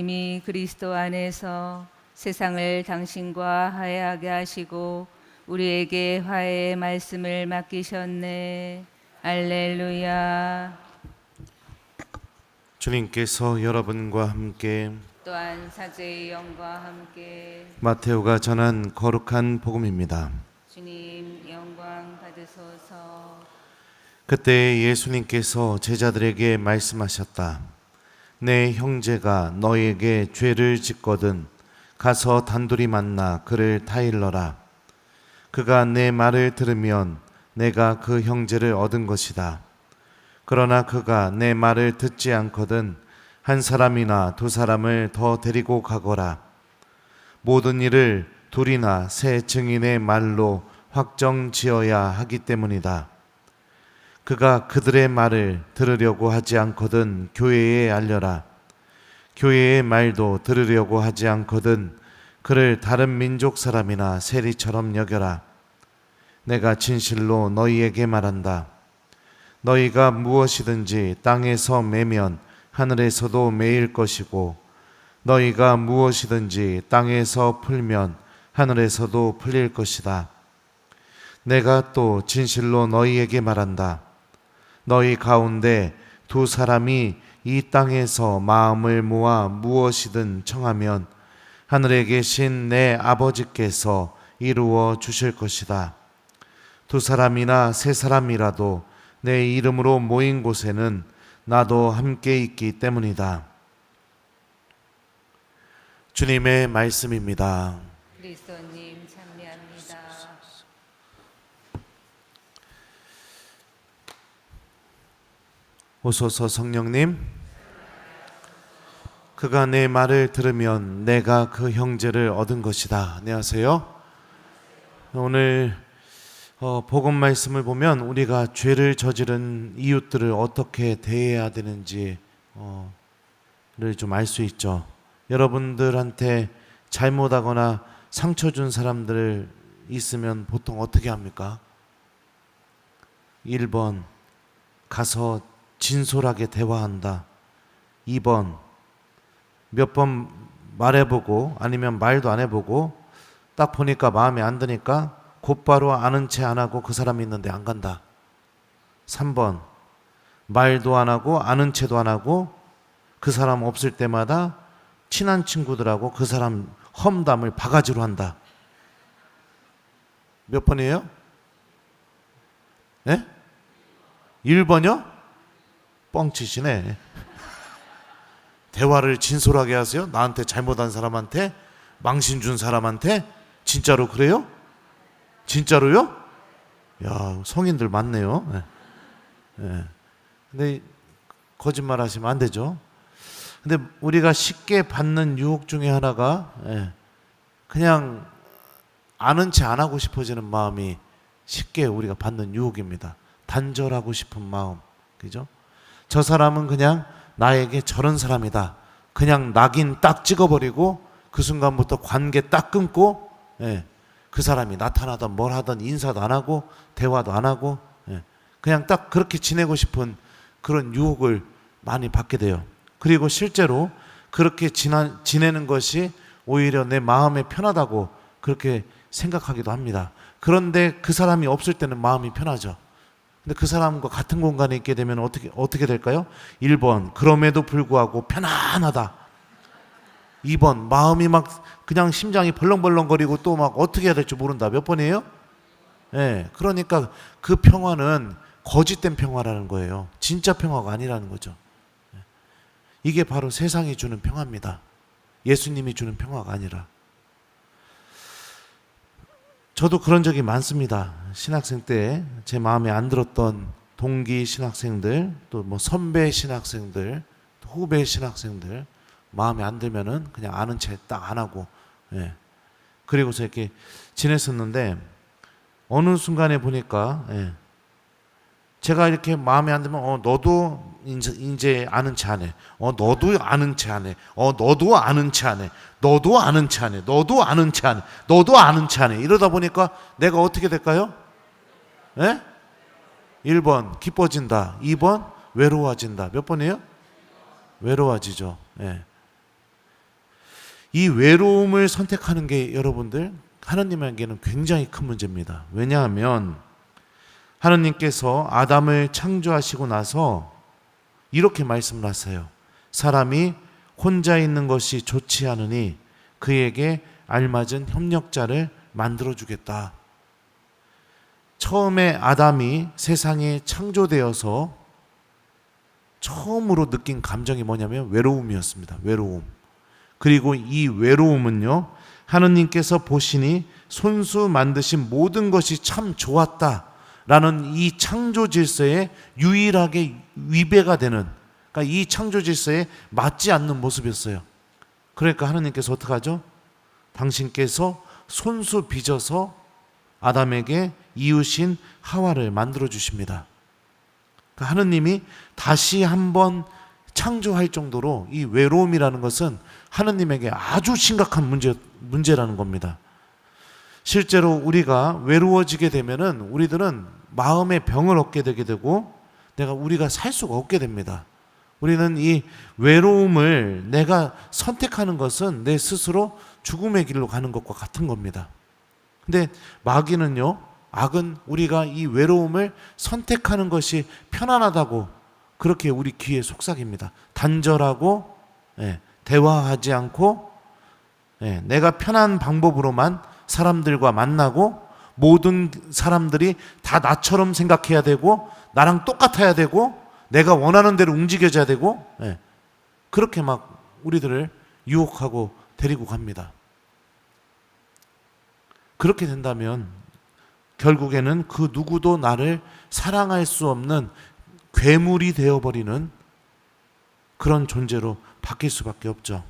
이미 그리스도 안에서 세상을 당신과 화해하게 하시고 우리에게 화해의 말씀을 맡기셨네. 할렐루야. 주님께서 여러분과 함께 또한 사제의 영과 함께 마테오가 전한 거룩한 복음입니다. 주님 영광 받으소서. 그때 예수님께서 제자들에게 말씀하셨다. 내 형제가 너에게 죄를 짓거든 가서 단둘이 만나 그를 타일러라. 그가 내 말을 들으면 내가 그 형제를 얻은 것이다. 그러나 그가 내 말을 듣지 않거든 한 사람이나 두 사람을 더 데리고 가거라. 모든 일을 둘이나 세 증인의 말로 확정지어야 하기 때문이다. 그가 그들의 말을 들으려고 하지 않거든 교회에 알려라. 교회의 말도 들으려고 하지 않거든 그를 다른 민족 사람이나 세리처럼 여겨라. 내가 진실로 너희에게 말한다. 너희가 무엇이든지 땅에서 매면 하늘에서도 매일 것이고 너희가 무엇이든지 땅에서 풀면 하늘에서도 풀릴 것이다. 내가 또 진실로 너희에게 말한다. 너희 가운데 두 사람이 이 땅에서 마음을 모아 무엇이든 청하면 하늘에 계신 내 아버지께서 이루어 주실 것이다. 두 사람이나 세 사람이라도 내 이름으로 모인 곳에는 나도 함께 있기 때문이다. 주님의 말씀입니다. 그리스도님 찬미합니다. 오소서 성령님. 그가 내 말을 들으면 내가 그 형제를 얻은 것이다. 안녕하세요. 오늘 복음 말씀을 보면 우리가 죄를 저지른 이웃들을 어떻게 대해야 되는지를 좀 알 수 있죠. 여러분들한테 잘못하거나 상처 준 사람들 있으면 보통 어떻게 합니까? 1번 가서 진솔하게 대화한다. 2번 몇 번 말해보고 아니면 말도 안 해보고 딱 보니까 마음에 안 드니까 곧바로 아는 체 안 하고 그 사람이 있는데 안 간다. 3번 말도 안 하고 아는 체도 안 하고 그 사람 없을 때마다 친한 친구들하고 그 사람 험담을 바가지로 한다. 몇 번이에요? 예? 1번이요? 뻥치시네. 대화를 진솔하게 하세요? 나한테 잘못한 사람한테? 망신 준 사람한테? 진짜로 그래요? 진짜로요? 야, 성인들 많네요. 네. 네. 근데 거짓말 하시면 안 되죠. 근데 우리가 쉽게 받는 유혹 중에 하나가 그냥 아는 체 안 하고 싶어지는 마음이 쉽게 우리가 받는 유혹입니다. 단절하고 싶은 마음. 그죠? 저 사람은 그냥 나에게 저런 사람이다. 그냥 낙인 딱 찍어버리고 그 순간부터 관계 딱 끊고 그 사람이 나타나던 뭘 하던 인사도 안 하고 대화도 안 하고 그냥 딱 그렇게 지내고 싶은 그런 유혹을 많이 받게 돼요. 그리고 실제로 그렇게 지내는 것이 오히려 내 마음에 편하다고 그렇게 생각하기도 합니다. 그런데 그 사람이 없을 때는 마음이 편하죠. 근데 그 사람과 같은 공간에 있게 되면 어떻게 될까요? 1번 그럼에도 불구하고 편안하다. 2번 마음이 막 그냥 심장이 벌렁벌렁거리고 또 막 어떻게 해야 될지 모른다. 몇 번이에요? 그러니까 그 평화는 거짓된 평화라는 거예요. 진짜 평화가 아니라는 거죠. 이게 바로 세상이 주는 평화입니다. 예수님이 주는 평화가 아니라. 저도 그런 적이 많습니다. 신학생 때 제 마음에 안 들었던 동기 신학생들, 또 뭐 선배 신학생들, 후배 신학생들 마음에 안 들면은 그냥 아는 체 딱 안 하고, 그리고서 이렇게 지냈었는데 어느 순간에 보니까 제가 이렇게 마음에 안 들면 너도 이제 아는 체 안 해. 너도 아는 체 안 해. 너도 아는 체 안 해. 너도 아는 체 안 해. 너도 아는 체 안 해. 너도 아는 체 안 해. 이러다 보니까 내가 어떻게 될까요? 1번 기뻐진다. 2번 외로워진다. 몇 번이에요? 외로워지죠. 이 외로움을 선택하는 게 여러분들 하나님에게는 굉장히 큰 문제입니다. 왜냐하면 하나님께서 아담을 창조하시고 나서 이렇게 말씀을 하세요. 사람이 혼자 있는 것이 좋지 않으니 그에게 알맞은 협력자를 만들어주겠다. 처음에 아담이 세상에 창조되어서 처음으로 느낀 감정이 뭐냐면 외로움이었습니다. 외로움. 그리고 이 외로움은요, 하느님께서 보시니 손수 만드신 모든 것이 참 좋았다라는 이 창조 질서에 유일하게 위배가 되는, 그러니까 이 창조 질서에 맞지 않는 모습이었어요. 그러니까 하느님께서 어떻게 하죠? 당신께서 손수 빚어서 아담에게 이웃인 하와를 만들어 주십니다. 그러니까 하느님이 다시 한번 창조할 정도로 이 외로움이라는 것은 하느님에게 아주 심각한 문제라는 겁니다. 실제로 우리가 외로워지게 되면은 우리들은 마음의 병을 얻게 되게 되고 우리가 살 수가 없게 됩니다. 우리는 이 외로움을 내가 선택하는 것은 내 스스로 죽음의 길로 가는 것과 같은 겁니다. 근데 마귀는요, 악은 우리가 이 외로움을 선택하는 것이 편안하다고 그렇게 우리 귀에 속삭입니다. 단절하고 대화하지 않고 내가 편한 방법으로만 사람들과 만나고 모든 사람들이 다 나처럼 생각해야 되고 나랑 똑같아야 되고 내가 원하는 대로 움직여져야 되고 그렇게 막 우리들을 유혹하고 데리고 갑니다. 그렇게 된다면 결국에는 그 누구도 나를 사랑할 수 없는 괴물이 되어버리는 그런 존재로 바뀔 수밖에 없죠.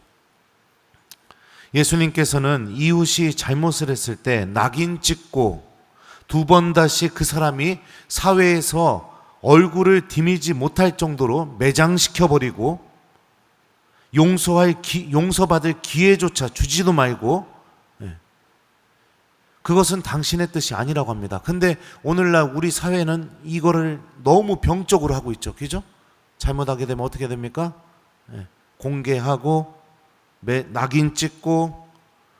예수님께서는 이웃이 잘못을 했을 때 낙인 찍고 두 번 다시 그 사람이 사회에서 얼굴을 디미지 못할 정도로 매장시켜버리고 용서받을 기회조차 주지도 말고 그것은 당신의 뜻이 아니라고 합니다. 근데 오늘날 우리 사회는 이거를 너무 병적으로 하고 있죠. 그죠? 잘못하게 되면 어떻게 됩니까? 공개하고 낙인 찍고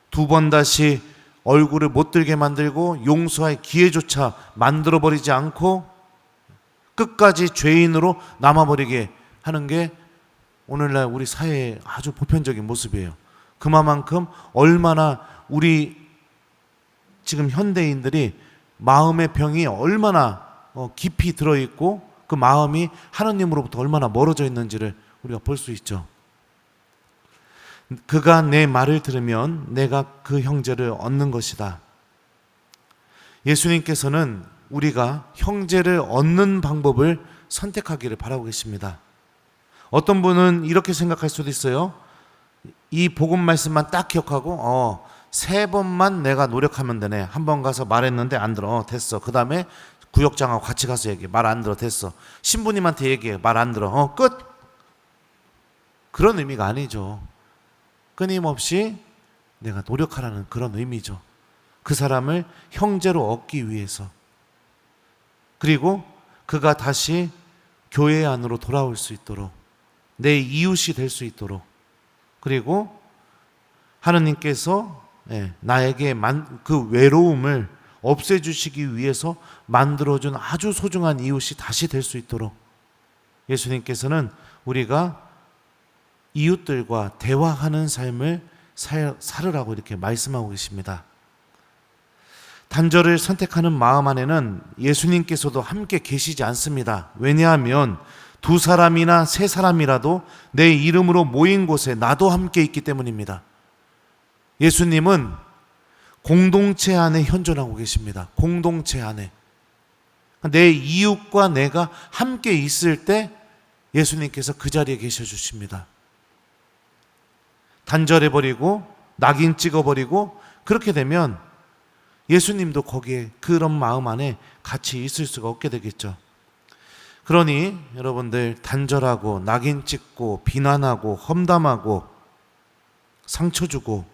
두 번 다시 얼굴을 못 들게 만들고 용서할 기회조차 만들어버리지 않고 끝까지 죄인으로 남아버리게 하는 게 오늘날 우리 사회의 아주 보편적인 모습이에요. 그만큼 얼마나 우리 지금 현대인들이 마음의 병이 얼마나 깊이 들어있고 그 마음이 하느님으로부터 얼마나 멀어져 있는지를 우리가 볼 수 있죠. 그가 내 말을 들으면 내가 그 형제를 얻는 것이다. 예수님께서는 우리가 형제를 얻는 방법을 선택하기를 바라고 계십니다. 어떤 분은 이렇게 생각할 수도 있어요. 이 복음 말씀만 딱 기억하고 3번만 내가 노력하면 되네. 한 번 가서 말했는데 안 들어. 됐어. 그 다음에 구역장하고 같이 가서 얘기해. 말 안 들어. 됐어. 신부님한테 얘기해. 말 안 들어. 끝. 그런 의미가 아니죠. 끊임없이 내가 노력하라는 그런 의미죠. 그 사람을 형제로 얻기 위해서. 그리고 그가 다시 교회 안으로 돌아올 수 있도록, 내 이웃이 될 수 있도록, 그리고 하느님께서 나에게 그 외로움을 없애주시기 위해서 만들어준 아주 소중한 이웃이 다시 될 수 있도록 예수님께서는 우리가 이웃들과 대화하는 삶을 살으라고 이렇게 말씀하고 계십니다. 단절을 선택하는 마음 안에는 예수님께서도 함께 계시지 않습니다. 왜냐하면 2사람이나 3사람이라도 내 이름으로 모인 곳에 나도 함께 있기 때문입니다. 예수님은 공동체 안에 현존하고 계십니다. 공동체 안에. 내 이웃과 내가 함께 있을 때 예수님께서 그 자리에 계셔 주십니다. 단절해버리고 낙인 찍어버리고 그렇게 되면 예수님도 거기에 그런 마음 안에 같이 있을 수가 없게 되겠죠. 그러니 여러분들 단절하고 낙인 찍고 비난하고 험담하고 상처 주고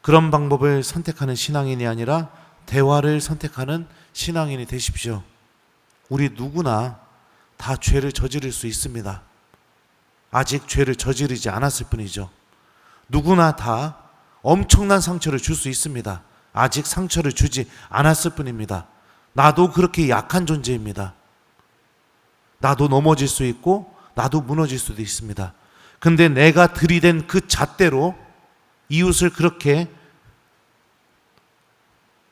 그런 방법을 선택하는 신앙인이 아니라 대화를 선택하는 신앙인이 되십시오. 우리 누구나 다 죄를 저지를 수 있습니다. 아직 죄를 저지르지 않았을 뿐이죠. 누구나 다 엄청난 상처를 줄 수 있습니다. 아직 상처를 주지 않았을 뿐입니다. 나도 그렇게 약한 존재입니다. 나도 넘어질 수 있고 나도 무너질 수도 있습니다. 근데 내가 들이댄 그 잣대로 이웃을 그렇게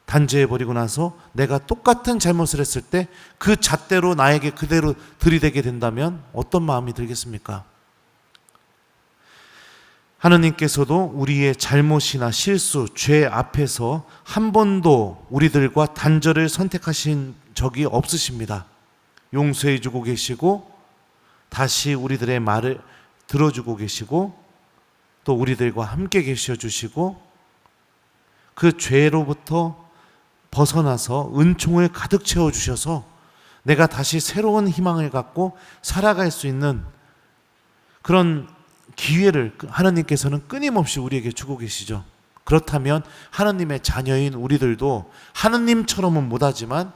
단죄해버리고 나서 내가 똑같은 잘못을 했을 때 그 잣대로 나에게 그대로 들이대게 된다면 어떤 마음이 들겠습니까? 하느님께서도 우리의 잘못이나 실수, 죄 앞에서 한 번도 우리들과 단절을 선택하신 적이 없으십니다. 용서해 주고 계시고 다시 우리들의 말을 들어주고 계시고 또 우리들과 함께 계셔 주시고 그 죄로부터 벗어나서 은총을 가득 채워 주셔서 내가 다시 새로운 희망을 갖고 살아갈 수 있는 그런 기회를 하나님께서는 끊임없이 우리에게 주고 계시죠. 그렇다면 하나님의 자녀인 우리들도 하나님처럼은 못하지만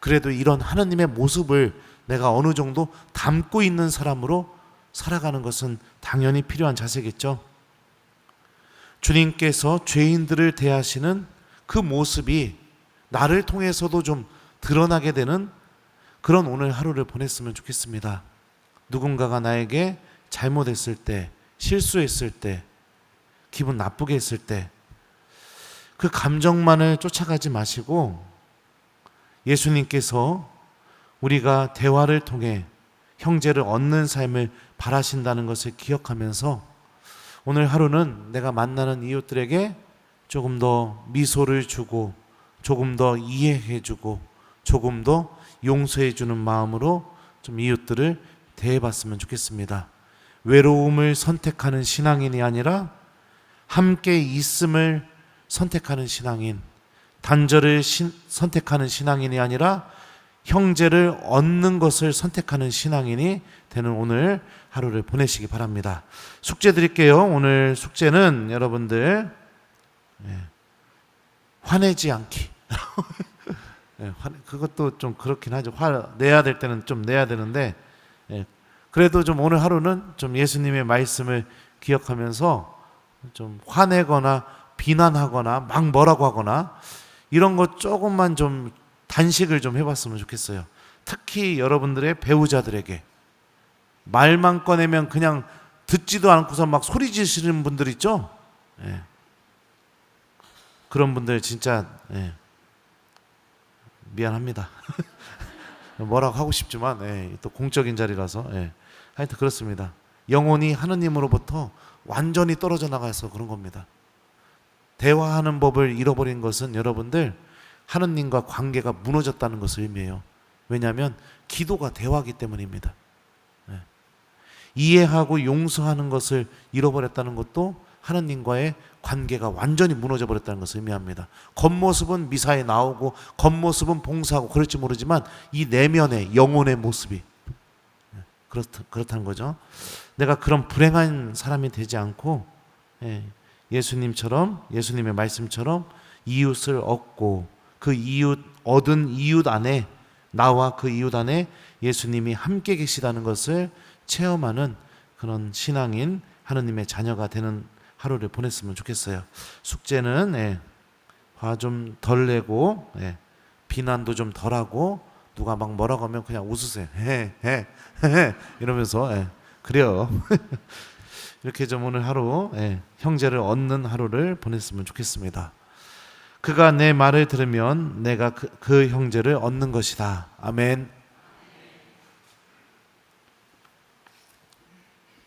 그래도 이런 하나님의 모습을 내가 어느 정도 담고 있는 사람으로 살아가는 것은 당연히 필요한 자세겠죠. 주님께서 죄인들을 대하시는 그 모습이 나를 통해서도 좀 드러나게 되는 그런 오늘 하루를 보냈으면 좋겠습니다. 누군가가 나에게 잘못했을 때, 실수했을 때, 기분 나쁘게 했을 때 그 감정만을 쫓아가지 마시고 예수님께서 우리가 대화를 통해 형제를 얻는 삶을 바라신다는 것을 기억하면서 오늘 하루는 내가 만나는 이웃들에게 조금 더 미소를 주고 조금 더 이해해 주고 조금 더 용서해 주는 마음으로 좀 이웃들을 대해 봤으면 좋겠습니다. 외로움을 선택하는 신앙인이 아니라 함께 있음을 선택하는 신앙인, 단절을 선택하는 신앙인이 아니라 형제를 얻는 것을 선택하는 신앙인이 되는 오늘 하루를 보내시기 바랍니다. 숙제 드릴게요. 오늘 숙제는 여러분들 화내지 않기. 그것도 좀 그렇긴 하죠. 화 내야 될 때는 좀 내야 되는데 그래도 좀 오늘 하루는 좀 예수님의 말씀을 기억하면서 좀 화내거나 비난하거나 막 뭐라고 하거나 이런 거 조금만 좀 단식을 좀 해봤으면 좋겠어요. 특히 여러분들의 배우자들에게 말만 꺼내면 그냥 듣지도 않고서 막 소리 지르시는 분들 있죠? 그런 분들 진짜 미안합니다. 뭐라고 하고 싶지만 또 공적인 자리라서 하여튼 그렇습니다. 영혼이 하느님으로부터 완전히 떨어져 나가서 그런 겁니다. 대화하는 법을 잃어버린 것은 여러분들 하느님과 관계가 무너졌다는 것을 의미해요. 왜냐하면 기도가 대화이기 때문입니다. 이해하고 용서하는 것을 잃어버렸다는 것도 하느님과의 관계가 완전히 무너져 버렸다는 것을 의미합니다. 겉모습은 미사에 나오고 겉모습은 봉사하고 그럴지 모르지만 이 내면의 영혼의 모습이 그렇다는 거죠. 내가 그런 불행한 사람이 되지 않고 예수님처럼 예수님의 말씀처럼 이웃을 얻고 그 이웃 얻은 이웃 안에 나와 그 이웃 안에 예수님이 함께 계시다는 것을 체험하는 그런 신앙인 하느님의 자녀가 되는 하루를 보냈으면 좋겠어요. 숙제는 화 좀 덜 내고 비난도 좀 덜하고 누가 막 뭐라고 하면 그냥 웃으세요. 이러면서 그래요. 이렇게 좀 오늘 하루 형제를 얻는 하루를 보냈으면 좋겠습니다. 그가 내 말을 들으면 내가 그 형제를 얻는 것이다. 아멘.